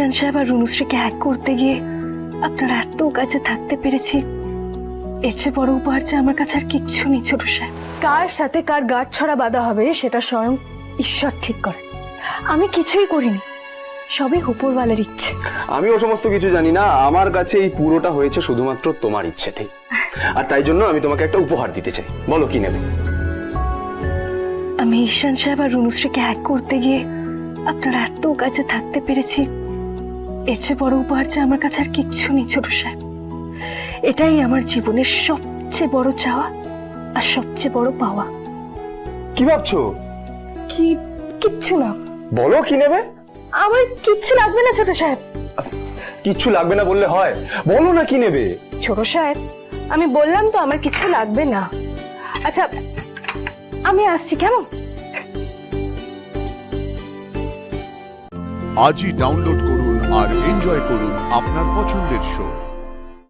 ঈশান সাহেব আর রুনুশ্রীকে এক করতে গিয়ে আপনার এত কাছে থাকতে পেরেছি, এর চেয়ে বড় উপহার চেয়ে আমার কাছে আর কিচ্ছু নেই ছোট সাহেব। কার সাথে কার গাঁট ছড়া বাঁধা হবে সেটা স্বয়ং ঈশ্বর ঠিক করে। আমি কিছুই করিনি, সবই উপরওয়ালার ইচ্ছে। আমি ও সমস্ত কিছু জানি না, আমার কাছে এই পুরোটা হয়েছে শুধুমাত্র তোমার ইচ্ছেতেই, আর তাই জন্য আমি তোমাকে একটা উপহার দিতে চাই। বলো কি নেবে? আমি ঈশান সাহেব আর রুনুশ্রীকে এক করতে গিয়ে আপনার এত কাছে থাকতে পেরেছি, এর চেয়ে বড় উপহার চেয়ে আমার কাছে আর কিচ্ছু নেই ছোট সাহেব। এটাই আমার জীবনের সবচেয়ে বড় চাওয়া আর সবচেয়ে বড় পাওয়া। কি ভাবছো? কিচ্ছু না। বলো কি নেবে? আমার কিচ্ছু লাগবে না ছোট সাহেব। কিচ্ছু লাগবে না বললে হয়? বলো না কি নেবে। ছোট সাহেব, আমি বললাম তো আমার কিছু লাগবে না। আচ্ছা, আমি আসছি কেমন? আজই ডাউনলোড করুন আর এনজয় করুন আপনার পছন্দের শো।